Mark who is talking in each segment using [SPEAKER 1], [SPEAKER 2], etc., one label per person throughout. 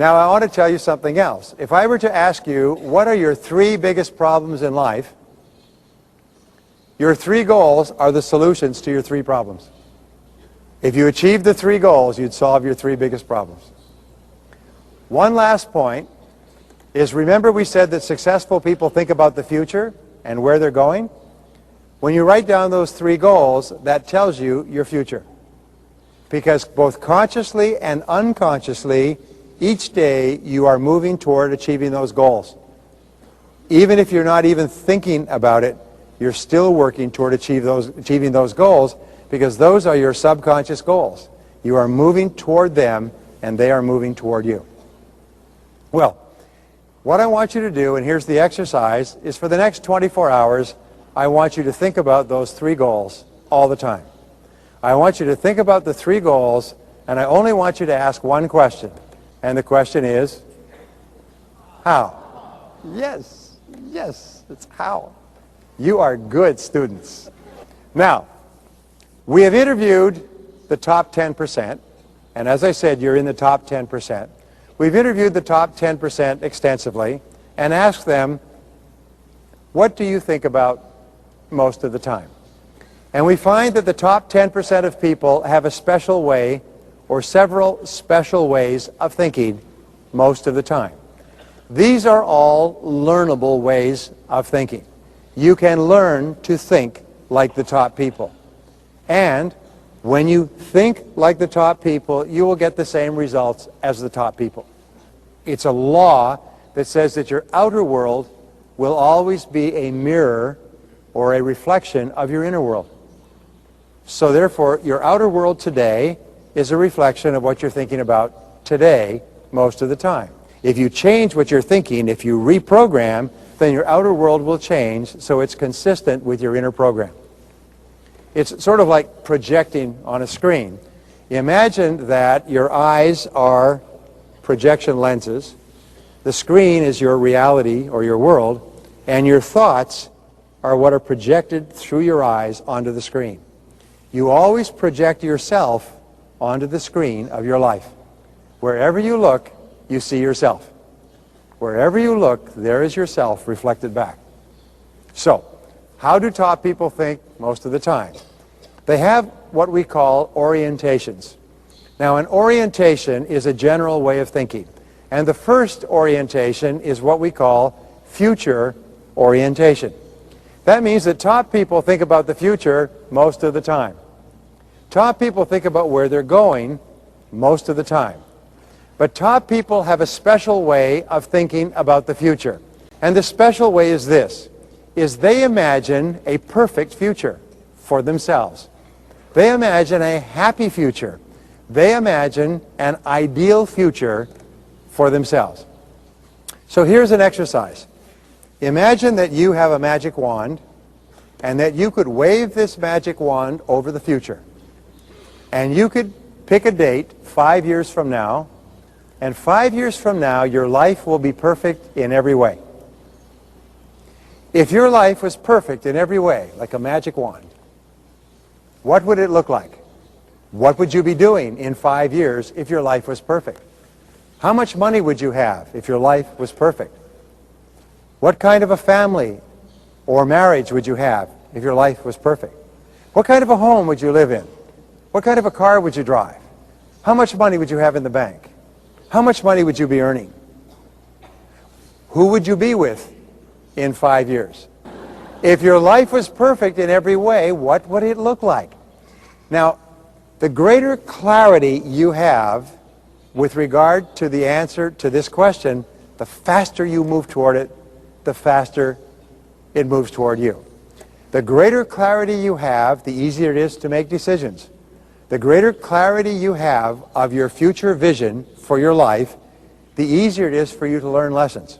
[SPEAKER 1] Now, I want to tell you something else. If I were to ask you, what are your 3 biggest problems in life? Your 3 goals are the solutions to your 3 problems. If you achieved the 3 goals, you'd solve your 3 biggest problems. One last point is, remember we said that successful people think about the future and where they're going? When you write down those 3 goals, that tells you your future. Because both consciously and unconsciously, each day you are moving toward achieving those goals. Even if you're not even thinking about it, you're still working toward achieving those goals, because those are your subconscious goals. You are moving toward them, and they are moving toward you. Well, what I want you to do, and here's the exercise, is for the next 24 hours, I want you to think about those 3 goals all the time. I want you to think about the 3 goals, and I only want you to ask one question. And the question is, how? Yes, it's how. You are good students. Now, we have interviewed the top 10%, and as I said, you're in the top 10%. We've interviewed the top 10% extensively and asked them, what do you think about most of the time? And we find that the top 10% of people have a special way or several special ways of thinking most of the time. These are all learnable ways of thinking. You can learn to think like the top people. And when you think like the top people, you will get the same results as the top people. It's a law that says that your outer world will always be a mirror or a reflection of your inner world. So therefore, your outer world today is a reflection of what you're thinking about today most of the time. If you change what you're thinking, if you reprogram, then your outer world will change so it's consistent with your inner program. It's sort of like projecting on a screen. Imagine that your eyes are projection lenses, the screen is your reality or your world, and your thoughts are what are projected through your eyes onto the screen. You always project yourself onto the screen of your life. Wherever you look, you see yourself. Wherever you look, there is yourself reflected back. So, how do top people think most of the time? They have what we call orientations. Now, an orientation is a general way of thinking. And the first orientation is what we call future orientation. That means that top people think about the future most of the time. Top people think about where they're going most of the time. But top people have a special way of thinking about the future. And the special way is this, is they imagine a perfect future for themselves. They imagine a happy future. They imagine an ideal future for themselves. So here's an exercise. Imagine that you have a magic wand and that you could wave this magic wand over the future. And you could pick a date 5 years from now, and 5 years from now your life will be perfect in every way. If your life was perfect in every way, like a magic wand, what would it look like? What would you be doing in 5 years if your life was perfect? How much money would you have if your life was perfect? What kind of a family or marriage would you have if your life was perfect? What kind of a home would you live in? What kind of a car would you drive? How much money would you have in the bank? How much money would you be earning? Who would you be with in 5 years? If your life was perfect in every way, what would it look like? Now, the greater clarity you have with regard to the answer to this question, the faster you move toward it, the faster it moves toward you. The greater clarity you have, the easier it is to make decisions. The greater clarity you have of your future vision for your life, the easier it is for you to learn lessons.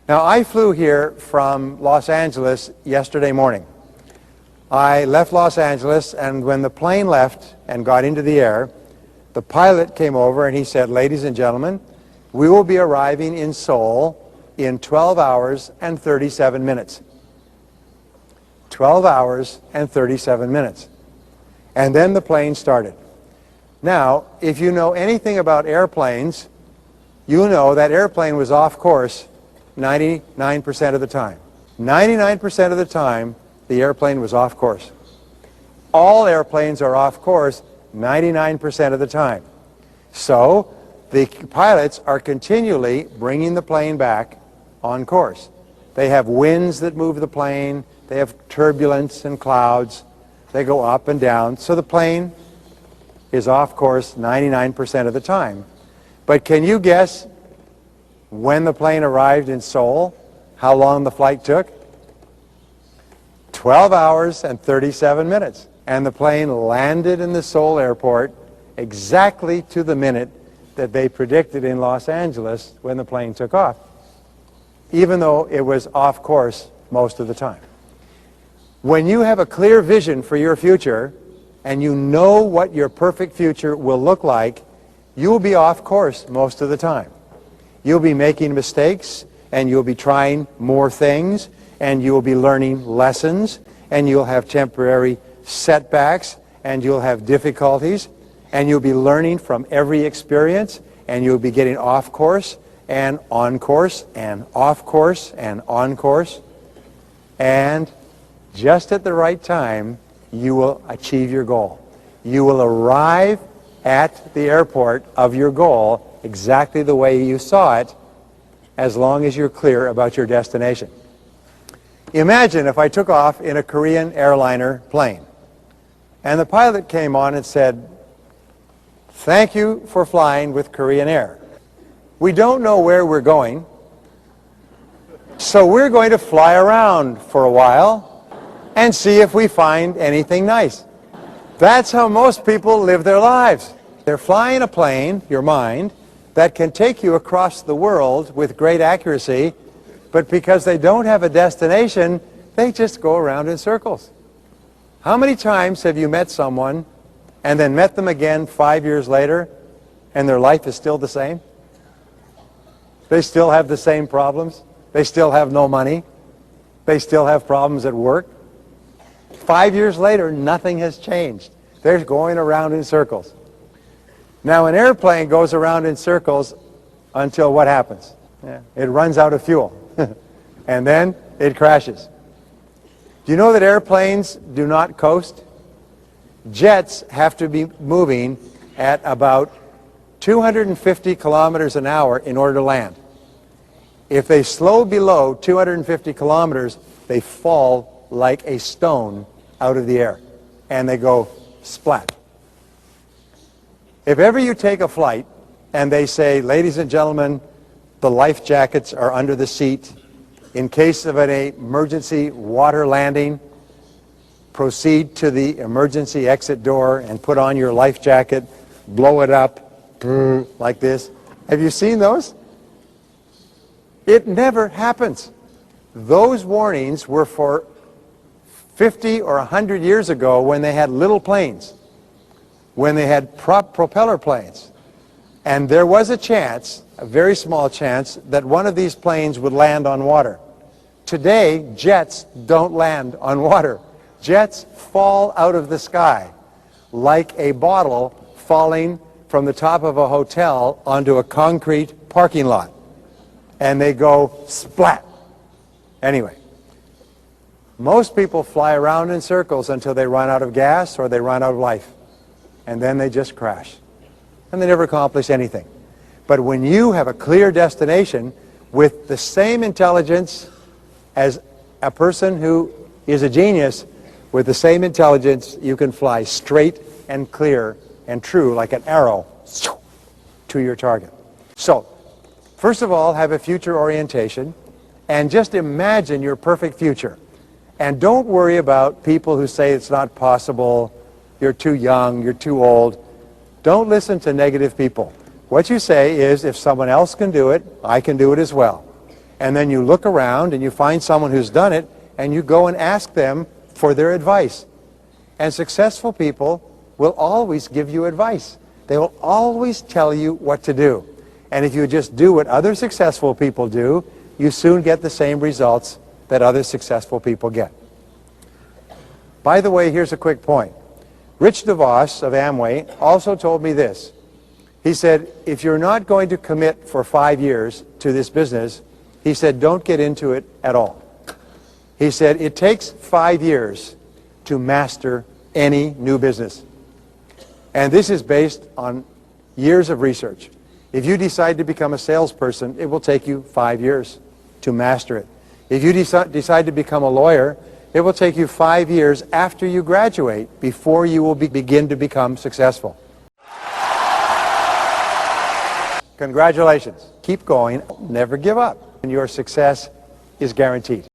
[SPEAKER 1] Now, I flew here from Los Angeles yesterday morning. I left Los Angeles, and when the plane left and got into the air, the pilot came over and he said, "Ladies and gentlemen, we will be arriving in Seoul in 12 hours and 37 minutes. 12 hours and 37 minutes. And then the plane started. Now, if you know anything about airplanes, you know that airplane was off course 99% of the time. 99% of the time, the airplane was off course. All airplanes are off course 99% of the time. So the pilots are continually bringing the plane back on course. They have winds that move the plane. They have turbulence and clouds. They go up and down. So the plane is off course 99% of the time. But can you guess when the plane arrived in Seoul, how long the flight took? 12 hours and 37 minutes. And the plane landed in the Seoul airport exactly to the minute that they predicted in Los Angeles when the plane took off, even though it was off course most of the time. When you have a clear vision for your future and you know what your perfect future will look like, you will be off course most of the time. You'll be making mistakes, and you'll be trying more things, and you'll be learning lessons, and you'll have temporary setbacks, and you'll have difficulties, and you'll be learning from every experience, and you'll be getting off course and on course and off course and on course. And just at the right time, you will achieve your goal. You will arrive at the airport of your goal exactly the way you saw it, as long as you're clear about your destination. Imagine if I took off in a Korean airliner plane, and the pilot came on and said, "Thank you for flying with Korean Air. We don't know where we're going, so we're going to fly around for a while and see if we find anything nice." That's how most people live their lives. They're flying a plane, your mind, that can take you across the world with great accuracy, but because they don't have a destination, they just go around in circles. How many times have you met someone and then met them again 5 years later and their life is still the same? They still have the same problems. They still have no money. They still have problems at work. 5 years later, nothing has changed. They're going around in circles. Now, an airplane goes around in circles until what happens? It runs out of fuel, and then it crashes. Do you know that airplanes do not coast? Jets have to be moving at about 250 kilometers an hour in order to land. If they slow below 250 kilometers, they fall like a stone out of the air, and they go splat. If ever you take a flight and they say, "Ladies and gentlemen, the life jackets are under the seat. In case of an emergency water landing, proceed to the emergency exit door and put on your life jacket, blow it up, like this." Have you seen those? It never happens. Those warnings were for 50 or 100 years ago when they had little planes, when they had propeller planes. And there was a chance, a very small chance, that one of these planes would land on water. Today, jets don't land on water. Jets fall out of the sky like a bottle falling from the top of a hotel onto a concrete parking lot. And they go splat. Anyway, most people fly around in circles until they run out of gas or they run out of life. And then they just crash. And they never accomplish anything. But when you have a clear destination with the same intelligence as a person who is a genius, with the same intelligence, you can fly straight and clear and true like an arrow to your target. So, first of all, have a future orientation and just imagine your perfect future. And don't worry about people who say it's not possible, you're too young, you're too old. Don't listen to negative people. What you say is, if someone else can do it, I can do it as well. And then you look around and you find someone who's done it and you go and ask them for their advice. And successful people will always give you advice. They will always tell you what to do. And if you just do what other successful people do, you soon get the same results that other successful people get. By the way, here's a quick point. Rich DeVos of Amway also told me this. He said, if you're not going to commit for 5 years to this business, he said, don't get into it at all. He said, it takes 5 years to master any new business. And this is based on years of research. If you decide to become a salesperson, it will take you 5 years to master it. If you decide to become a lawyer, it will take you 5 years after you graduate before you will begin to become successful. Congratulations. Keep going. Never give up. And your success is guaranteed.